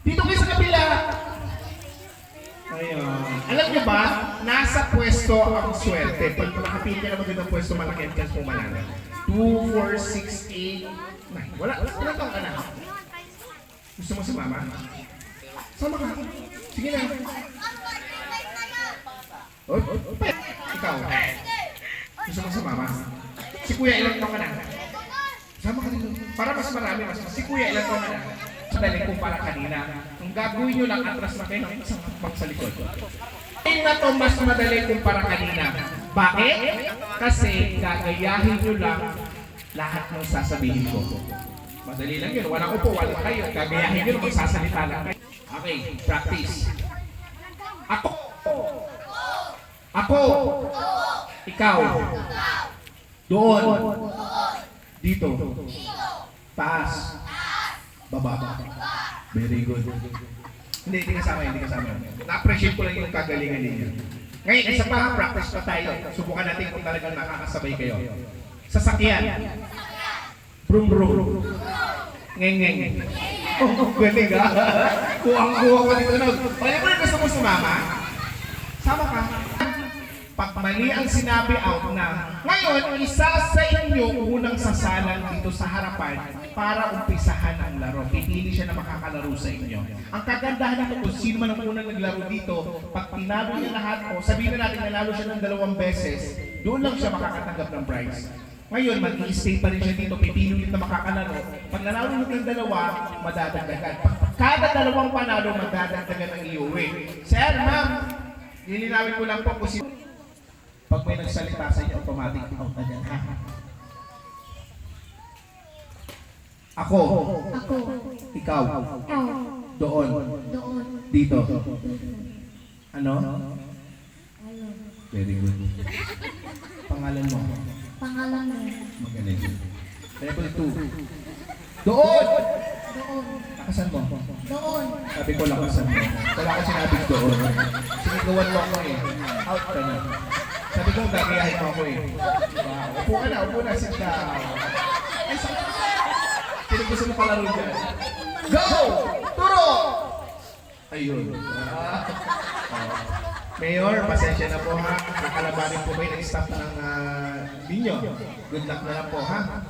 Dito kayo sa kabila. Ayun. Alam niyo ba, nasa pwesto ang swerte. Pag nakapili ka naman dito ang pwesto, malaki ang chance mo manalo. 2, 4, 6, 8, 9. Wala kang anak. Gusto mo sumama? Sama ka. Sige na. Oh, ikaw. Gusto mo sumama? Si Kuya, ilang taon ka na? Sama ka dito. Para mas marami, si Kuya, ilang taon ka na? Dali ko para kanina. Ang gagawin nyo lang, atras na kayo ng isang hakbang sa likod. Hindi na ito mas madali kumpara kanina. Bakit? Kasi gagayahin nyo lang lahat ng sasabihin ko. Madali lang yun. Walang upo, walang kayo. Gagayahin nyo lang, magsasalita lang kayo. Okay, practice. Ako. Ako. Ikaw. Doon. Dito. Taas. Baba. Very good. Hindi kasama. Na-appreciate ko lang yung kagalingan ninyo. Ngayon, isa pa, practice pa tayo. Subukan natin kung talagang nakakasabay kayo. Sasakyan. Brum. Ngeng. Oh, galing ha. Kuwang-kuwa pa dito. Pwede mo rin gusto mo sumama? Sama ka. Pag mali ang sinabi out na, ngayon, isa sa inyo unang sasalang dito sa harapan para umpisahan ang laro. Pipili siya na makakalaro sa inyo. Ang kagandahan nito kung sino man ang unang naglaro dito, pag tinalo niya lahat o sabihin na natin nanalo siya ng 2 beses, doon lang siya makakatanggap ng prize. Ngayon, mag-i-stay pa rin siya dito, pipili ulit na makakalaro. Pag nanalo ng 2, madadagdagan. Pag kada 2 panalo, madadagdagan ang iuwi. Sir, ma'am, nilinawin ko lang po kung sino. Pag may nagsalita sa inyo, automatic out na dyan, ha? Ako. Ikaw. Doon. Dito. Ano? Very good. Pangalan mo? Magaling. Level 2. Doon! Lakasan mo? Sabi ko lakasan mo. Wala ko sinabing doon. Sinigawan mo ako eh. Out ka na. Sabi ko, gagayahin mo ako eh. Upo na, sit down. Ay, sakit. Sino gusto mo palaro dyan? Go! Turo! Ayun. Mayor, pasensya na po ha. Nakalabanin po kayo ng staff ng ninyo. Good luck na lang po ha.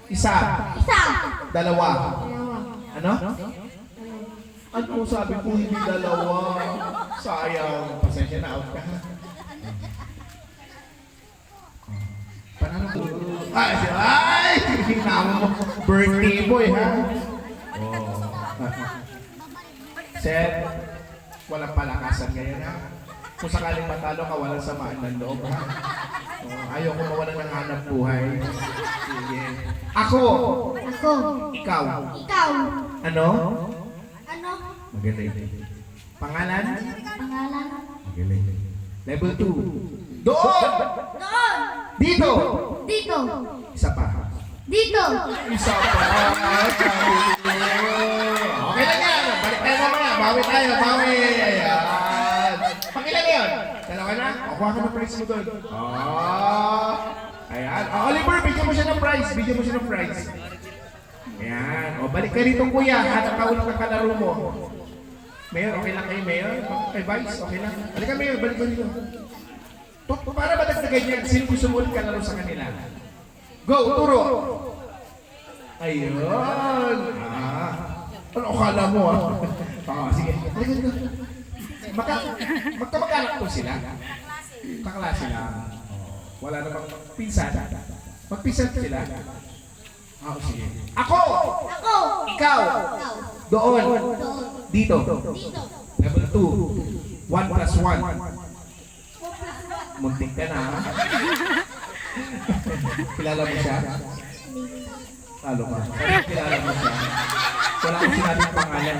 Isa. 2. Ano? Ano sabi ko hindi 2? Sayang. Pasensya na, out ka ha. Panalo ko. Ay! Hinamo mo. Birthday boy, ha? Oh. Sir, walang palakasan ngayon, ha? Kung sakaling matalo ka, walang samaan ng loob, ha? Ayaw ko mawalan ng hanap buhay. Sige. Ako! Ikaw! Ano? Magaling. Pangalan? Magaling. Level 2. Doon! Dito! Isa pa. Isa pa. Okay lang yan. Balik tayo mamaya. Bawi tayo. Ayan. Pakilan yun. Dalawa na. Kuha ka ng prize mo doon. Ayan. Oliver, bigyan mo siya ng prize. Ayan. Balik ka rito kuya. Hanap ka ulang kakalaro mo. Mayor, okay lang kayo, Mayor? Kay Vice, okay lang. Halika, Mayor. Balik mo dito. Para ba nagtagay niya, sino gusto mo ulit kalaro sa kanila? Go, turo! Ayun! Ano kala mo sige. Magkamag-anak po sila? Kaklase lang. Wala namang pinsan. Magpinsan sila? Sige. Ako! Ikaw! Doon! Dito! Level 2. 1+1. Muntik ka na, ha? Kilala mo siya? Talo ka. Kilala mo siya? Wala akong sinabing pangalan.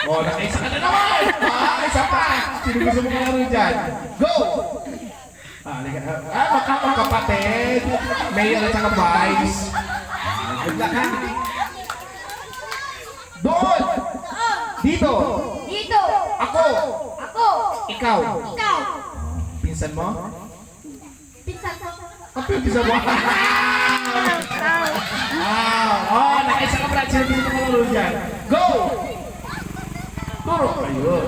Nakaisa ka na naman! Isa pa! Sino gusto mo kalaro dyan? Go! Magkapatid! Mayor at saka Vice. Good luck, ha? Doon! Dito! Ako! Ikaw! Pinsan mo? Pinsan ko. Pinsan mo? Nakaisa ka, Brad. Sino gusto mo kalaro dyan? Go! Ayun.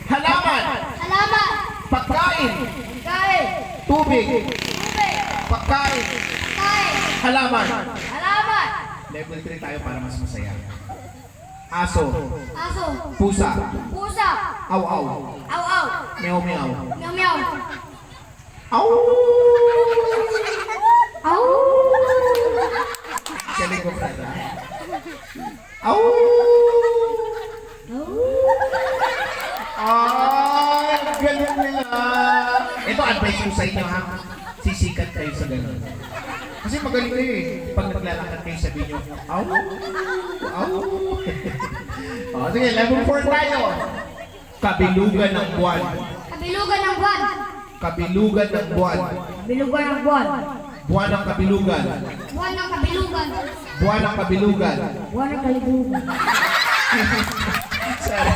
Halaman. Halaman. Pagkain. Kain. Tubig. Tubig. Pagkain. Kain. Halaman. Halaman. Level 3 tayo para mas masaya. Aso. Aso. Pusa. Pusa. Aw-aw. Aw-aw. Meow-meow. Meow-meow. Aw! Aw. Galing ko pa. Aw! Ay, galing nila. Ito, advice ko sa inyo ha. Sisikat kayo sa ganun. Kasi magaling kayo eh. Pag naglalakad kayo, sabihin nyo, aw! Aw! O, sige, level 4 tayo. Kabilugan ng buwan. Kabilugan ng buwan. Kabilugan ng buwan. Kabilugan ng buwan. Buwan ng kabilugan. Buwan ng kabilugan. Buwan ng kabilugan. Buwan ng kabilugan. Sorry.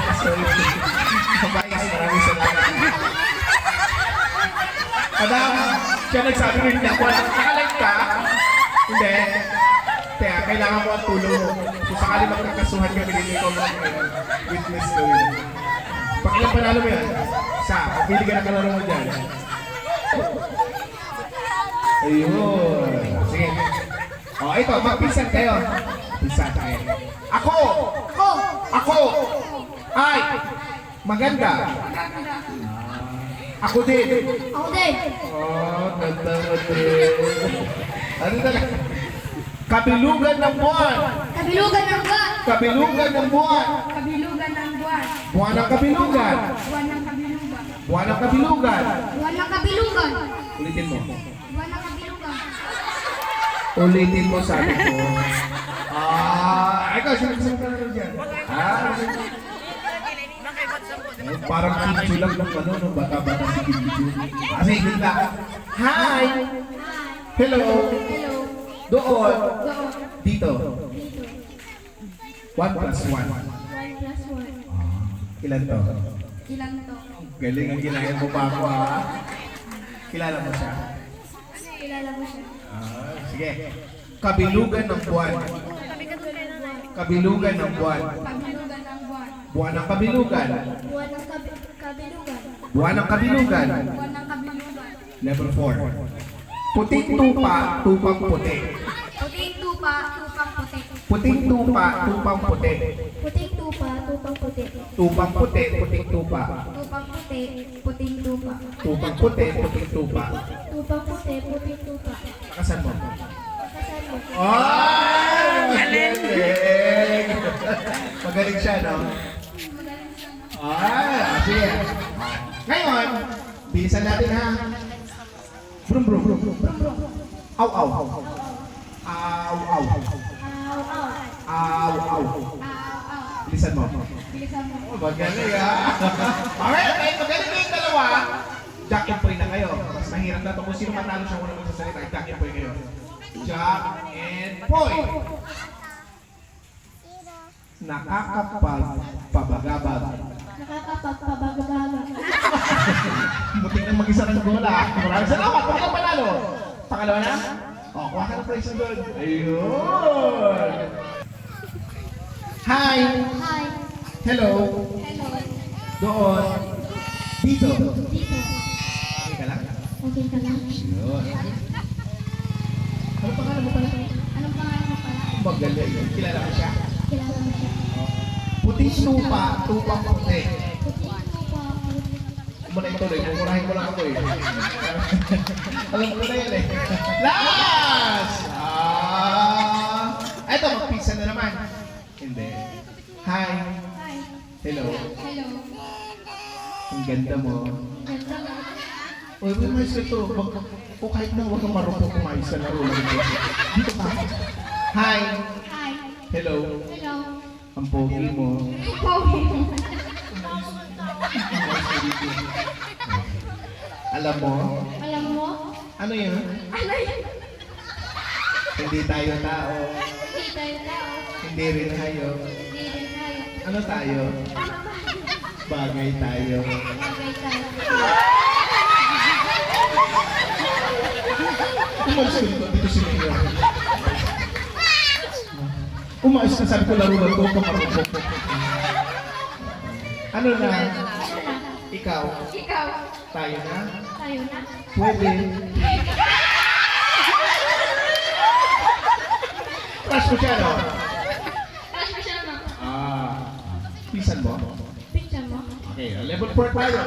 Kabayas, maraming salamat. Madam, siya nagsabi rin niya, nakalive ka? Hindi. Kaya kailangan mo ang tulong mo. Kung sakali magkakasuhan kami dito, ikaw lang witness ko yun. Pag ilang panalo mo yan, pili ka na kalaro mo dyan. Ayun. Sige. O, ito, magpinsan kayo. Pinsan kayo. Ako! Ako! Ay! Maganda! Ako din! Ako din. Oh, ganda mo din. Ano talaga? Kabilugan ng buwan! Kabilugan ng buwan. Kabilugan ng buwan! Kabilugan ng buwan. Buwan ng kabilugan! Buwan ng kabilugan. Buwan ng kabilugan! Buwan ng kabilugan. Ulitin mo. Buwan ng kabilugan. Ulitin mo, sabi ko. Ikaw, sinasabi ka na rin dyan. Parang kitsu lang ng ano, no? Bata-bata si kitsu. Sige lang. Hi! Hello! Hello. Doon! Doon. Dito. Dito. 1 plus 1. 1 plus 1. Ilan to? Ilan to? Galing ang ginaya mo pa ako, ha? Kilala mo siya? Kilala mo siya. Sige. Kabilugan ng buwan. Kabilugan ng buwan. Kabilugan ng buwan. Buwan ng kabilugan. Buwan ng kabilugan. Buwan ng kabilugan. Buwan ng kabilugan. Level 4. Puting tupa, tupang puti. Puting tupa, tupang puti. Puting tupa, tupang puti. Puting tupa, tupang puti. Tupang puti, puting tupa. Tupang puti, puting tupa. Tupang puti, puting tupa. Tupang puti, puting tupa. Nakasan mo? Kasal mo. Ay! Magaling! Magaling siya, no? Magaling siya, no? Sige. Ngayon, bilisan natin ha. Brum, brum, brum, brum. Aw, aw. Aw, aw. Aw, aw. Aw, aw. Aw, aw. Bilisan mo. Bilisan mo. Magaling ha. Okay, magaling kayong dalawa. Jack and Poy na kayo. Mas mahirap na ito. Kung sino matalo siya kung magsasalita, Jack and Poy kayo. Jack and Poy. Nakakapagpabagabag. Nakakapagpabagabaga. Mutik na mag-isa ng gola. Maraming salamat. Pag ang panalo. Pangalawa na? O, kuha ka ng prize na doon. Ayun. Hi. Hi. Hello. Hello. Doon. Dito. Dito. Okay ka lang? Okay ka lang? Ayun. Ano pangalan mo pala? Anong pangalan mo pala? Magaling. Kilala mo siya? Kilala mo siya? Puting tupa, tupang puti. Puting tupa, Muna ituloy, mumurahin mo lang ako eh. Alam ko na yan eh. Last! Eto, mag-pizza na naman. Hindi. Hi. Hi. Hello. Hello. Ang ganda mo. Ganda mo. Uy, may mais ka to. O kahit na huwag kang marupok kumain sa laro lang ito. Dito ka. Hi. Hi. Hello. Hello. Ang pogi mo. Pogi mo. Alam mo? Alam mo? Ano yun? Ano yun? Hindi tayo tao. Hindi tayo tao. Hindi rin hayop. Hindi rin tayo. Ano tayo? Ano ba? Bagay tayo. Bagay tayo. Umalis ko dito si Mayor. Umayos ka, sabi ko laro lang ko, kamarupok. Ano na? Ano na? Ikaw? Ikaw. Tayo na? Tayo na. Pwede. Crush ko siya, no? Crush mo siya naman. Pisan mo? Pinsan mo. Okay, level 4 tayo.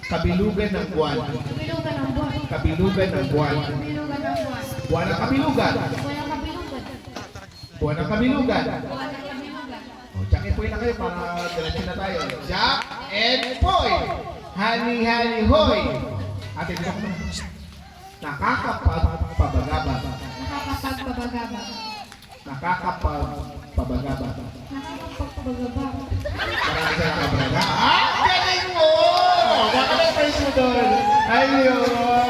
Kabilugan ng buwan. Kabilugan ng buwan. Kabilugan ng buwan. Kabilugan ng buwan. Buwan ng kabilugan. Walang kabilugan. Buwan ng kabilugan. Walang kabilugan. O, Jack and Poy na kayo para diretso na tayo. Jack and Poy! Honey, honey, hoy! Ate, dito ko na. Nakakapagpabagabag. Nakakapagpabagabag. Nakakapagpabagabag. Nakakapagpabagabag. Marami sa nakabraga. Galing mo! Nakaka-praise mo doon. Ayun!